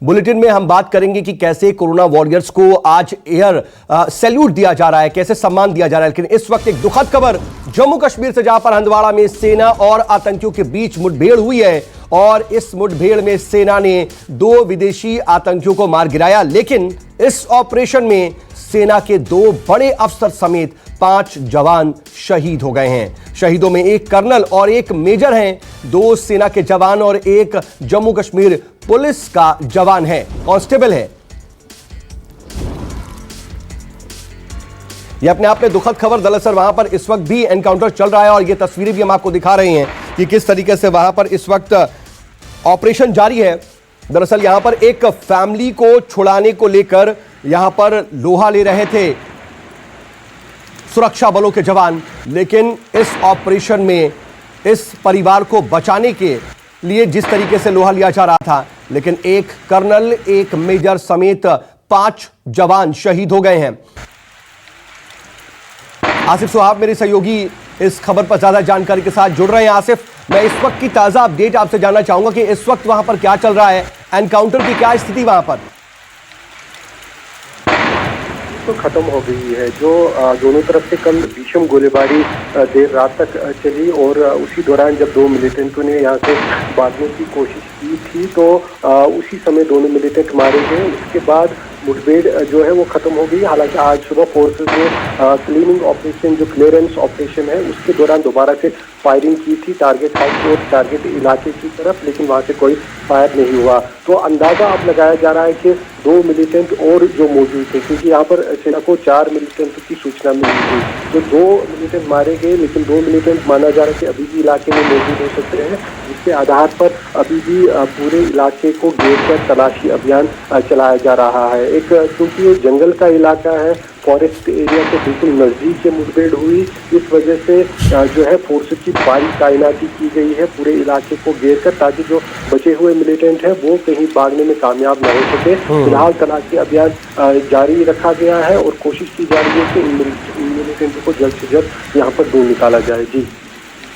Bulletin में हम बात करेंगे कि कैसे कोरोना वॉरियर्स को आज एयर सैल्यूट दिया जा रहा है, कैसे सम्मान दिया जा रहा है। लेकिन इस वक्त एक दुखद खबर जम्मू कश्मीर से, जहां पर हंदवाड़ा में सेना और आतंकियों के बीच मुठभेड़ हुई है और इस मुठभेड़ में सेना ने 2 विदेशी आतंकियों को मार गिराया। लेकिन इस ऑपरेशन में सेना के 2 बड़े अफसर समेत 5 जवान शहीद हो गए हैं। शहीदों में एक कर्नल और एक मेजर हैं, 2 सेना के जवान और एक जम्मू कश्मीर पुलिस का जवान है, कांस्टेबल है। यह अपने आप में दुखद खबर। दरअसल वहां पर इस वक्त भी एनकाउंटर चल रहा है और ये तस्वीरें भी हम आपको दिखा रहे हैं कि किस तरीके से वहां पर इस वक्त ऑपरेशन जारी है। दरअसल यहां पर एक फैमिली को छुड़ाने को लेकर यहां पर लोहा ले रहे थे सुरक्षा बलों के जवान, लेकिन इस ऑपरेशन में इस परिवार को बचाने के लिए जिस तरीके से लोहा लिया जा रहा था, लेकिन एक कर्नल, एक मेजर समेत 5 जवान शहीद हो गए हैं। आसिफ सुहाब मेरे सहयोगी इस खबर पर ज्यादा जानकारी के साथ जुड़ रहे हैं। आसिफ, मैं इस वक्त की ताजा अपडेट आपसे जानना चाहूंगा कि इस वक्त वहां पर क्या चल रहा है, एनकाउंटर की क्या स्थिति वहां पर? तो खत्म हो गई है। जो दोनों तरफ से कल भीषण गोलीबारी देर रात तक चली और उसी दौरान जब 2 मिलिटेंटों ने यहाँ से भागने की कोशिश की थी तो उसी समय दोनों मिलिटेंट मारे गए। उसके बाद मुठभेड़ जो है वो खत्म हो गई। हालांकि आज सुबह फोर्सेस ने क्लीनिंग ऑपरेशन, जो क्लियरेंस ऑपरेशन है, उसके दौरान दोबारा से फायरिंग की थी टारगेट हाउस और टारगेट इलाके की तरफ, लेकिन वहां से कोई फायर नहीं हुआ। तो अंदाजा अब लगाया जा रहा है कि 2 मिलिटेंट और जो मौजूद थे, क्योंकि यहाँ पर सेना को 4 मिलिटेंट की सूचना मिली थी, तो 2 मिलिटेंट मारे गए, लेकिन 2 मिलिटेंट माना जा रहा है कि अभी भी इलाके में मौजूद हो सकते हैं, जिसके आधार पर अभी भी पूरे इलाके को घेर कर तलाशी अभियान चलाया जा रहा है। एक क्योंकि ये जंगल का इलाका है, फॉरेस्ट एरिया के बिल्कुल नज़दीक से मुठभेड़ हुई, इस वजह से जो है फोर्सेस की भारी तैनाती की गई है पूरे इलाके को घेर कर, ताकि जो बचे हुए मिलिटेंट हैं वो कहीं भागने में कामयाब न हो सके। फिलहाल तलाशी अभियान जारी रखा गया है और कोशिश की जा रही है कि इन मिलिटेंटों को जल्द से जल्द यहाँ पर ढूंढ निकाला जाए। जी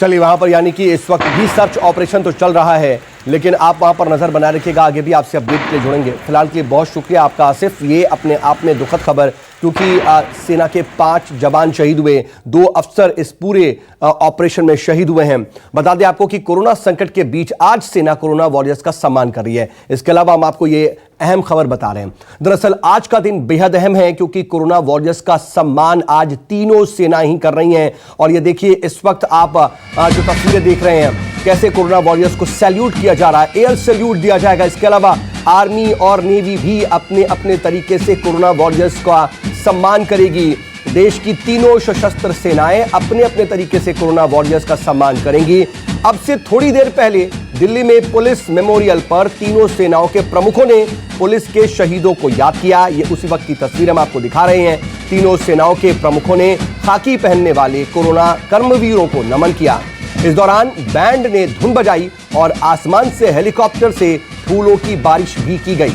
चलिए, वहां पर यानी कि इस वक्त भी सर्च ऑपरेशन तो चल रहा है, लेकिन आप वहां पर नजर बनाए रखिएगा, आगे भी आपसे अपडेट के लिए जुड़ेंगे। फिलहाल के लिए बहुत शुक्रिया आपका आसिफ। ये अपने आप में दुखद खबर, क्योंकि सेना के 5 जवान शहीद हुए, 2 अफसर इस पूरे ऑपरेशन में शहीद हुए हैं। बता दें आपको कि कोरोना संकट के बीच आज सेना कोरोना वॉरियर्स का सम्मान कर रही है। इसके अलावा हम आपको ये अहम खबर बता रहे हैं। दरअसल आज का दिन बेहद अहम है, क्योंकि कोरोना वॉरियर्स का सम्मान आज तीनों सेना ही कर रही हैं। और ये देखिए, इस वक्त आप जो तस्वीरें देख रहे हैं, कैसे कोरोना वॉरियर्स को सैल्यूट किया जा रहा है, एयर सैल्यूट दिया जाएगा। इसके अलावा आर्मी और नेवी भी अपने अपने तरीके से कोरोना वॉरियर्स का सम्मान करेगी। देश की तीनों सशस्त्र सेनाएं अपने अपने तरीके से कोरोना वॉरियर्स का सम्मान करेंगी। अब से थोड़ी देर पहले दिल्ली में पुलिस मेमोरियल पर तीनों सेनाओं के प्रमुखों ने पुलिस के शहीदों को याद किया। ये उसी वक्त की तस्वीर हम आपको दिखा रहे हैं। तीनों सेनाओं के प्रमुखों ने खाकी पहनने वाले कोरोना कर्मवीरों को नमन किया। इस दौरान बैंड ने धुन बजाई और आसमान से हेलीकॉप्टर से फूलों की बारिश भी की गई।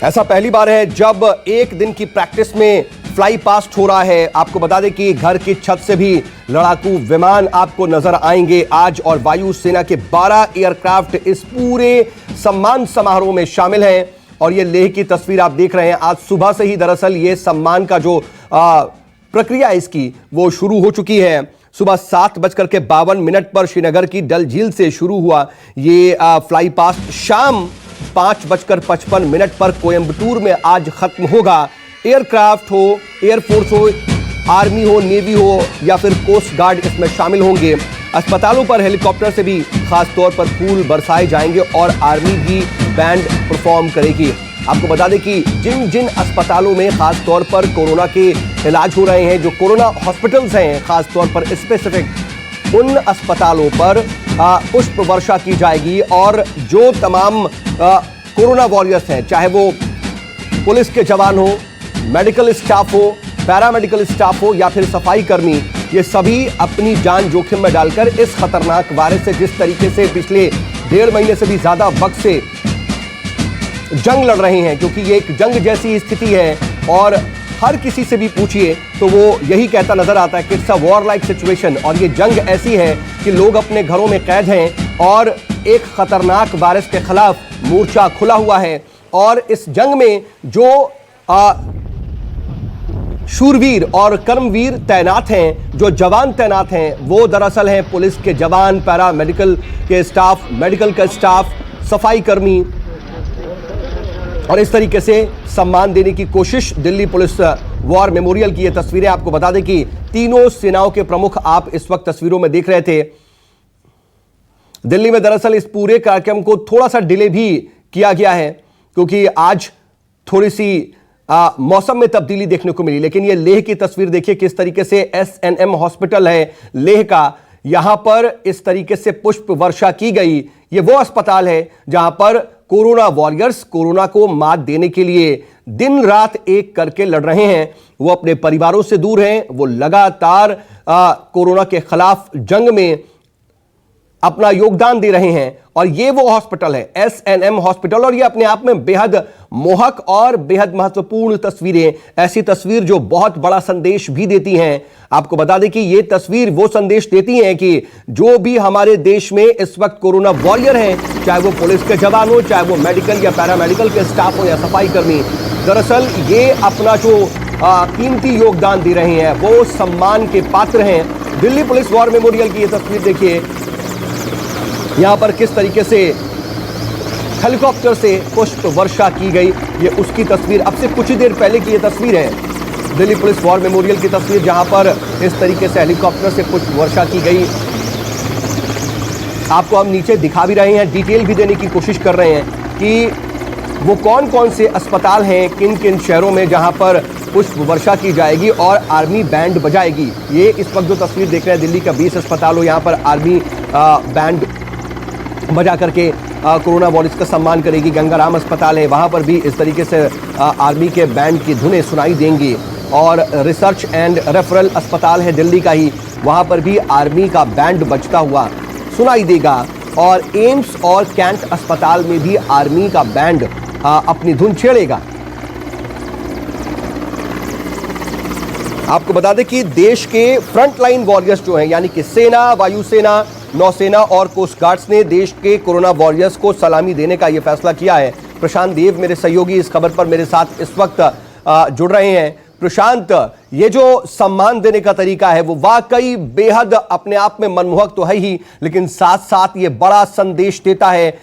ऐसा पहली बार है जब एक दिन की प्रैक्टिस में फ्लाई पास्ट हो रहा है। आपको बता दें कि घर की छत से भी लड़ाकू विमान आपको नजर आएंगे आज, और वायु सेना के 12 एयरक्राफ्ट इस पूरे सम्मान समारोह में शामिल हैं। और ये लेह की तस्वीर आप देख रहे हैं। आज सुबह से ही दरअसल ये सम्मान का जो प्रक्रिया इसकी वो शुरू हो चुकी है। सुबह 7:52 पर श्रीनगर की डल झील से शुरू हुआ ये फ्लाई पास्ट शाम 5:55 पर कोयंबटूर में आज खत्म होगा। एयरक्राफ्ट हो, एयरफोर्स हो, आर्मी हो, नेवी हो या फिर कोस्ट गार्ड इसमें शामिल होंगे। अस्पतालों पर हेलीकॉप्टर से भी खास तौर पर फूल बरसाए जाएंगे और आर्मी भी बैंड परफॉर्म करेगी। आपको बता दें कि जिन जिन अस्पतालों में खास तौर पर कोरोना के इलाज हो रहे हैं, जो कोरोना हॉस्पिटल्स हैं खास तौर पर स्पेसिफिक, उन अस्पतालों पर पुष्प वर्षा की जाएगी। और जो तमाम कोरोना वॉरियर्स हैं, चाहे वो पुलिस के जवान हो, मेडिकल स्टाफ हो, पैरामेडिकल स्टाफ हो या फिर सफाई कर्मी, ये सभी अपनी जान जोखिम में डालकर इस खतरनाक वायरस से जिस तरीके से पिछले 1.5 महीने से भी ज्यादा वक्त से जंग लड़ रहे हैं, क्योंकि ये एक जंग जैसी स्थिति है और हर किसी से भी पूछिए तो वो यही कहता नजर आता है कि it's a war like situation. और ये जंग ऐसी है कि लोग अपने घरों में कैद हैं और एक खतरनाक वायरस के खिलाफ मोर्चा खुला हुआ है। और इस जंग में जो शूरवीर और कर्मवीर तैनात हैं, जो जवान तैनात हैं, वो दरअसल हैं पुलिस के जवान, पैरा मेडिकल के स्टाफ, मेडिकल का स्टाफ, सफाई कर्मी। और इस तरीके से सम्मान देने की कोशिश दिल्ली पुलिस वॉर मेमोरियल की ये तस्वीरें आपको बता दें कि तीनों सेनाओं के प्रमुख आप इस वक्त तस्वीरों में देख रहे थे। दिल्ली में दरअसल इस पूरे कार्यक्रम को थोड़ा सा डिले भी किया गया है क्योंकि आज थोड़ी सी मौसम में तब्दीली देखने को मिली। लेकिन ये लेह की तस्वीर देखिए किस तरीके से SNM हॉस्पिटल है लेह का, यहां पर इस तरीके से पुष्प वर्षा की गई। ये वो अस्पताल है जहां पर कोरोना वॉरियर्स कोरोना को मात देने के लिए दिन रात एक करके लड़ रहे हैं। वो अपने परिवारों से दूर हैं, वो लगातार कोरोना के खिलाफ जंग में अपना योगदान दे रहे हैं। और ये वो हॉस्पिटल है SNM हॉस्पिटल, और ये अपने आप में बेहद मोहक और बेहद महत्वपूर्ण तस्वीरें, ऐसी तस्वीर जो बहुत बड़ा संदेश भी देती हैं। आपको बता दें कि ये तस्वीर वो संदेश देती है कि जो भी हमारे देश में इस वक्त कोरोना वॉरियर हैं, चाहे वो पुलिस के जवान हो, चाहे वो मेडिकल या पैरामेडिकल के स्टाफ हो या सफाई कर्मी, दरअसल ये अपना जो कीमती योगदान दे रहे हैं वो सम्मान के पात्र हैं। दिल्ली पुलिस वॉर मेमोरियल की ये तस्वीर देखिए, यहां पर किस तरीके से हेलीकॉप्टर से पुष्प वर्षा की गई। ये उसकी तस्वीर अब से कुछ ही देर पहले की ये तस्वीर है, दिल्ली पुलिस वॉर मेमोरियल की तस्वीर, जहां पर इस तरीके से हेलीकॉप्टर से पुष्प वर्षा की गई। आपको हम नीचे दिखा भी रहे हैं, डिटेल भी देने की कोशिश कर रहे हैं कि वो कौन कौन से अस्पताल हैं, किन किन शहरों में जहां पर पुष्प वर्षा की जाएगी और आर्मी बैंड बजाएगी। ये इस वक्त जो तस्वीर देख रहे हैं दिल्ली का 20 अस्पताल हो, यहां पर आर्मी बैंड बजा करके कोरोना वॉरियर्स का सम्मान करेगी। गंगाराम अस्पताल है, वहां पर भी इस तरीके से आर्मी के बैंड की धुनें सुनाई देंगी। और रिसर्च एंड रेफरल अस्पताल है दिल्ली का ही, वहां पर भी आर्मी का बैंड बजता हुआ सुनाई देगा। और एम्स और कैंट अस्पताल में भी आर्मी का बैंड अपनी धुन छेड़ेगा। आपको बता दें कि देश के फ्रंटलाइन वॉरियर्स जो हैं, यानी कि सेना, वायुसेना, नौसेना और कोस्ट गार्ड्स ने देश के कोरोना वॉरियर्स को सलामी देने का यह फैसला किया है। प्रशांत देव मेरे सहयोगी इस खबर पर मेरे साथ इस वक्त जुड़ रहे हैं। प्रशांत, ये जो सम्मान देने का तरीका है वो वाकई बेहद अपने आप में मनमोहक तो है ही, लेकिन साथ साथ ये बड़ा संदेश देता है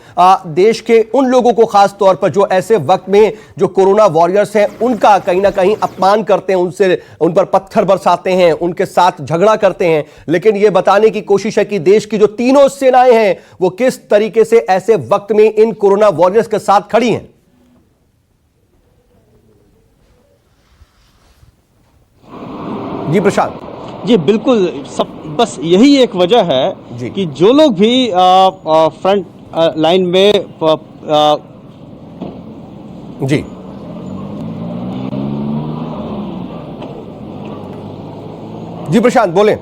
देश के उन लोगों को, खास तौर पर जो ऐसे वक्त में जो कोरोना वॉरियर्स हैं उनका कहीं ना कहीं अपमान करते हैं, उनसे उन पर पत्थर बरसाते हैं, उनके साथ झगड़ा करते हैं। लेकिन ये बताने की कोशिश है कि देश की जो तीनों सेनाएं हैं वो किस तरीके से ऐसे वक्त में इन कोरोना वॉरियर्स के साथ खड़ी हैं। जी प्रशांत। जी बिल्कुल, सब बस यही एक वजह है कि जो लोग भी फ्रंट लाइन में जी जी प्रशांत बोलें।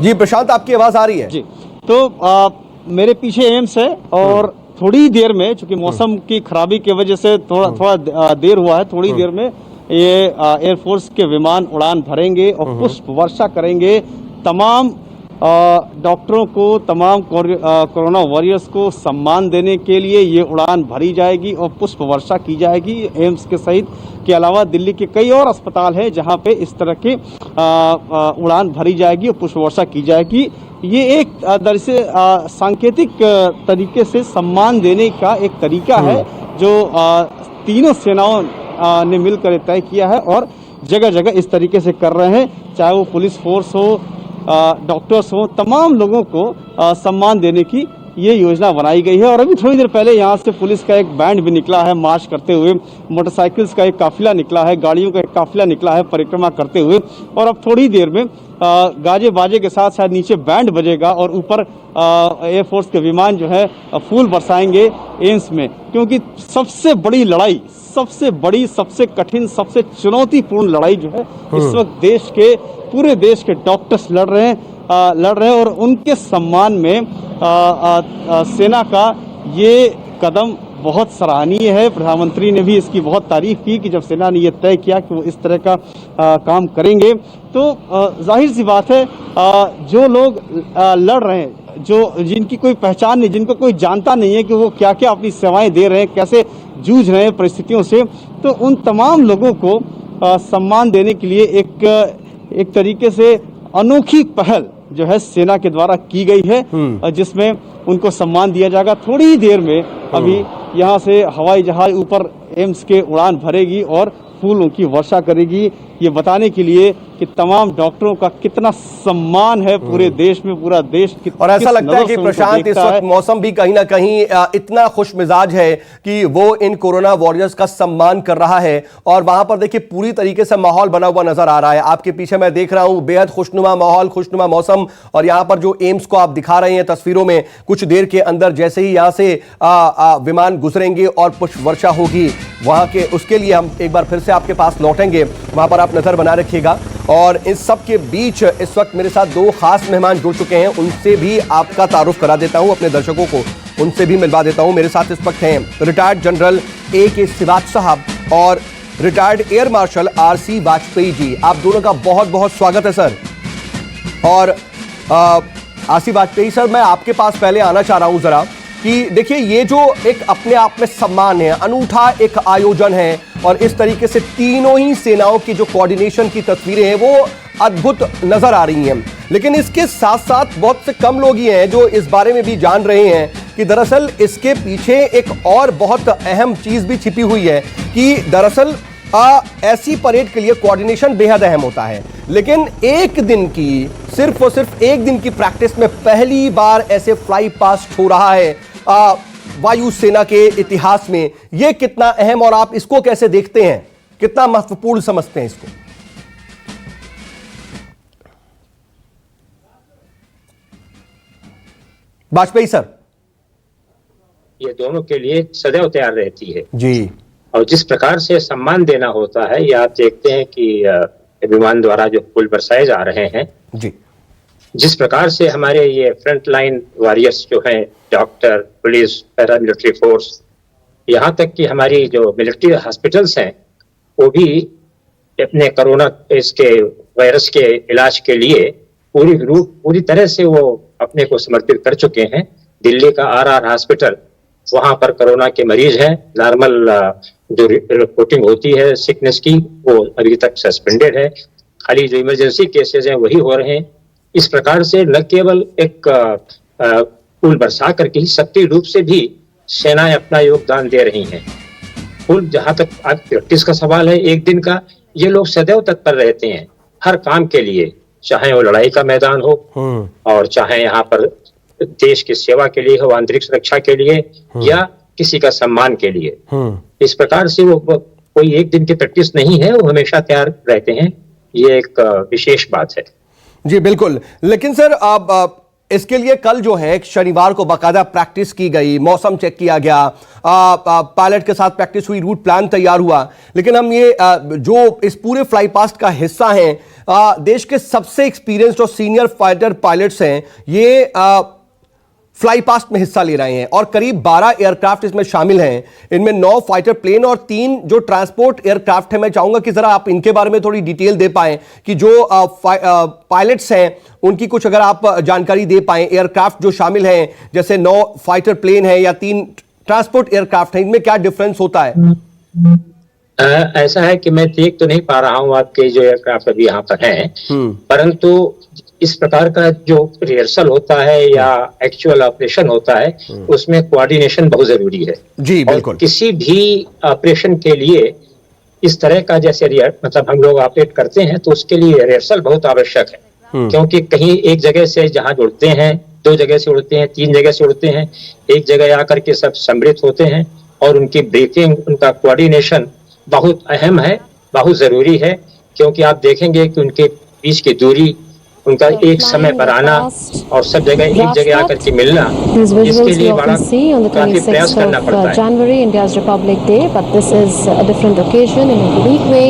जी प्रशांत, आपकी आवाज आ रही है। जी, तो मेरे पीछे एम्स है और थोड़ी देर में, चूंकि मौसम की खराबी की वजह से थोड़ा देर हुआ है, थोड़ी देर में ये एयरफोर्स के विमान उड़ान भरेंगे और पुष्प वर्षा करेंगे। तमाम डॉक्टरों को, तमाम कोरोना वॉरियर्स को सम्मान देने के लिए ये उड़ान भरी जाएगी और पुष्प वर्षा की जाएगी। एम्स के सहित के अलावा दिल्ली के कई और अस्पताल हैं जहां पे इस तरह के उड़ान भरी जाएगी और पुष्प वर्षा की जाएगी। ये एक दरअसल सांकेतिक तरीके से सम्मान देने का एक तरीका है जो तीनों सेनाओं ने मिलकर तय किया है और जगह जगह इस तरीके से कर रहे हैं। चाहे वो पुलिस फोर्स हो, डॉक्टर्स हो, तमाम लोगों को सम्मान देने की ये योजना बनाई गई है। और अभी थोड़ी देर पहले यहाँ से पुलिस का एक बैंड भी निकला है मार्च करते हुए, मोटरसाइकिल्स का एक काफिला निकला है, गाड़ियों का एक काफिला निकला है परिक्रमा करते हुए। और अब थोड़ी देर में गाजे बाजे के साथ शायद नीचे बैंड बजेगा और ऊपर एयरफोर्स के विमान जो है फूल बरसाएंगे एम्स में, क्योंकि सबसे बड़ी लड़ाई, सबसे बड़ी, सबसे कठिन, सबसे चुनौतीपूर्ण लड़ाई जो है इस वक्त देश के, पूरे देश के डॉक्टर्स लड़ रहे हैं और उनके सम्मान में सेना का ये कदम बहुत सराहनीय है। प्रधानमंत्री ने भी इसकी बहुत तारीफ की कि जब सेना ने ये तय किया कि वो इस तरह का काम करेंगे, तो जाहिर सी बात है जो लोग लड़ रहे हैं, जो जिनकी कोई पहचान नहीं, जिनको कोई जानता नहीं है कि वो क्या क्या अपनी सेवाएं दे रहे हैं, कैसे जूझ रहे हैं परिस्थितियों से, तो उन तमाम लोगों को सम्मान देने के लिए एक तरीके से अनोखी पहल जो है सेना के द्वारा की गई है, जिसमें उनको सम्मान दिया जाएगा। थोड़ी ही देर में अभी यहाँ से हवाई जहाज ऊपर एम्स के उड़ान भरेगी और फूलों की वर्षा करेगी, ये बताने के लिए कि तमाम डॉक्टरों का कितना सम्मान है पूरे देश में, पूरा देश और ऐसा लगता है कि प्रशांत इस वक्त मौसम भी कहीं ना कहीं इतना खुश मिजाज है कि वो इन कोरोना वॉरियर्स का सम्मान कर रहा है। और वहां पर देखिए पूरी तरीके से माहौल बना हुआ नजर आ रहा है। आपके पीछे मैं देख रहा हूं बेहद खुशनुमा माहौल, खुशनुमा मौसम। और यहां पर जो एम्स को आप दिखा रहे हैं तस्वीरों में, कुछ देर के अंदर जैसे ही यहां से विमान गुजरेंगे और पुष्प वर्षा होगी वहां के, उसके लिए हम एक बार फिर से आपके पास लौटेंगे, वहां पर आप नजर बना रखिएगा। और इस सब के बीच इस वक्त मेरे साथ दो खास मेहमान जुड़ चुके हैं, उनसे भी आपका तारुफ करा देता हूं, अपने दर्शकों को उनसे भी मिलवा देता हूं। मेरे साथ इस वक्त हैं रिटायर्ड जनरल ए.के. श्रीवास्तव साहब और retired air marshal R C. Vajpayee ji. आप दोनों का बहुत बहुत स्वागत है सर। और आर.सी. वाजपेयी सर, मैं आपके पास पहले आना चाह रहा हूं जरा कि देखिए ये जो एक अपने आप में सम्मान है, अनूठा एक आयोजन है, और इस तरीके से तीनों ही सेनाओं की जो कोऑर्डिनेशन की तस्वीरें हैं वो अद्भुत नजर आ रही हैं। लेकिन इसके साथ साथ बहुत से कम लोग ही हैं जो इस बारे में भी जान रहे हैं कि दरअसल इसके पीछे एक और बहुत अहम चीज भी छिपी हुई है कि दरअसल ऐसी परेड के लिए कोऑर्डिनेशन बेहद अहम होता है। लेकिन एक दिन की, सिर्फ और सिर्फ एक दिन की प्रैक्टिस में पहली बार ऐसे फ्लाई पास्ट हो रहा है वायु सेना के इतिहास में। यह कितना अहम, और आप इसको कैसे देखते हैं, कितना महत्वपूर्ण समझते हैं इसको? वाजपेयी सर। ये दोनों के लिए सदैव तैयार रहती है जी। और जिस प्रकार से सम्मान देना होता है, ये आप देखते हैं कि विमान द्वारा जो फूल बरसाए जा रहे हैं जी, जिस प्रकार से हमारे ये फ्रंट लाइन वॉरियर्स जो हैं, डॉक्टर, पुलिस, पैरामिलिट्री फोर्स, यहाँ तक कि हमारी जो मिलिट्री हॉस्पिटल्स हैं, वो भी अपने कोरोना इसके वायरस के इलाज के लिए पूरी तरह से वो अपने को समर्पित कर चुके हैं। दिल्ली का आर हॉस्पिटल, वहां पर कोरोना के मरीज हैं, नॉर्मल जो रिपोर्टिंग होती है सिकनेस की वो अभी तक सस्पेंडेड है, खाली जो इमरजेंसी केसेस हैं वही हो रहे हैं। इस प्रकार से न केवल एक फूल बरसा करके ही सक्रिय रूप से भी सेनाएं अपना योगदान दे रही हैं। फूल, जहां तक आज प्रैक्टिस का सवाल है एक दिन का, ये लोग सदैव तत्पर रहते हैं हर काम के लिए, चाहे वो लड़ाई का मैदान हो और चाहे यहाँ पर देश की सेवा के लिए हो, आंतरिक सुरक्षा के लिए या किसी का सम्मान के लिए। इस प्रकार से वो कोई एक दिन की प्रैक्टिस नहीं है, वो हमेशा तैयार रहते हैं। ये एक विशेष बात है। जी बिल्कुल। लेकिन सर अब इसके लिए कल जो है शनिवार को बाकायदा प्रैक्टिस की गई, मौसम चेक किया गया, पायलट के साथ प्रैक्टिस हुई, रूट प्लान तैयार हुआ। लेकिन हम ये जो इस पूरे फ्लाई पास्ट का हिस्सा हैं, देश के सबसे एक्सपीरियंस्ड और सीनियर फाइटर पायलट्स हैं, ये फ्लाई पास्ट में हिस्सा ले रहे हैं और करीब 12 एयरक्राफ्ट इसमें शामिल हैं। इनमें 9 फाइटर प्लेन और 3 जो ट्रांसपोर्ट एयरक्राफ्ट है। मैं चाहूंगा कि जरा आप इनके बारे में थोड़ी डिटेल दे पाएं कि जो पायलट्स हैं उनकी कुछ अगर आप जानकारी दे पाएं। एयरक्राफ्ट जो शामिल हैं, जैसे 9 फाइटर प्लेन है या 3 ट्रांसपोर्ट एयरक्राफ्ट है, इनमें क्या डिफरेंस होता है? ऐसा है कि मैं देख तो नहीं पा रहा हूं आपके जो एयरक्राफ्ट अभी यहाँ पर हैं, परंतु इस प्रकार का जो रिहर्सल होता है या एक्चुअल ऑपरेशन होता है, उसमें कोऑर्डिनेशन बहुत जरूरी है। जी बिल्कुल। किसी भी ऑपरेशन के लिए इस तरह का जैसे मतलब हम लोग ऑपरेट करते हैं तो उसके लिए रिहर्सल बहुत आवश्यक है, क्योंकि कहीं एक जगह से जहां उड़ते हैं, 2 जगह से उड़ते हैं, 3 जगह से उड़ते हैं, एक जगह आकर के सब सम्मिलित होते हैं और उनकी ब्रेकिंग, उनका कोऑर्डिनेशन बहुत अहम है, बहुत जरूरी है। क्योंकि आप देखेंगे कि उनके बीच की दूरी उनका एक समय पर आना और सब जगह एक जगह आकर के मिलना, These इसके visuals लिए we बड़ा often see on the काफी प्रयास 26th करना of पड़ता है। January, India's Republic Day, but this is a different occasion. In a unique way,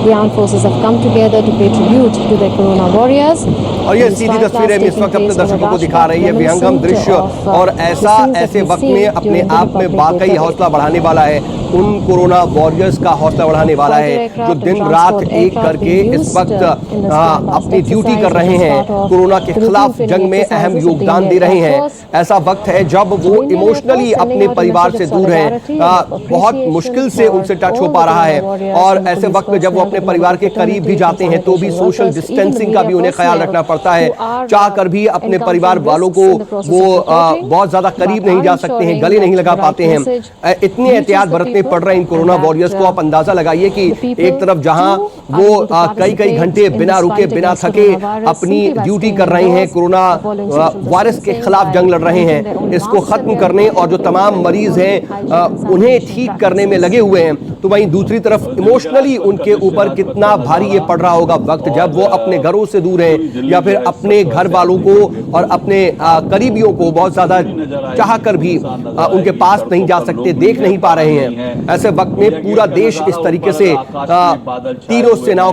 the armed forces have come together to pay tribute to their Corona warriors. और ये सीधी तस्वीरें हम इस वक्त अपने दर्शकों को दिखा रही है, विहंगम दृश्य, और ऐसे वक्त में अपने आप में वाकई हौसला बढ़ाने वाला है, उन कोरोना वॉरियर्स का हौसला बढ़ाने वाला है जो दिन रात एक करके इस वक्त अपनी ड्यूटी कर रहे हैं, कोरोना के खिलाफ जंग में अहम योगदान दे रहे हैं। ऐसा वक्त है जब वो इमोशनली अपने परिवार से दूर हैं, बहुत मुश्किल से उनसे टच हो पा रहा है, और ऐसे वक्त में जब वो अपने परिवार के करीब भी जाते हैं तो भी सोशल डिस्टेंसिंग का भी उन्हें ख्याल रखना पड़ता है। चाह कर भी अपने परिवार वालों को वो बहुत ज्यादा करीब नहीं जा सकते हैं, गले नहीं लगा पाते हैं। इतनी एहतियात बरतने पड़ रहे हैं इन कोरोना वॉरियर्स को। आप अंदाजा लगाइए कि एक तरफ जहां वो कई घंटे बिना रुके बिना थके अपनी ड्यूटी कर रहे हैं, कोरोना वायरस के खिलाफ जंग लड़ रहे हैं, इसको खत्म करने और जो तमाम मरीज हैं उन्हें ठीक करने में लगे हुए हैं, तो वहीं दूसरी तरफ इमोशनली उनके ऊपर कितना भारी ये पड़ रहा होगा वक्त जब वो अपने घरों से दूर हैं या फिर अपने घर वालों को और अपने करीबियों को बहुत ज्यादा चाह कर भी उनके पास नहीं जा सकते, देख नहीं पा रहे हैं। ऐसे वक्त में पूरा देश इस तरीके से तीनों सेनाओं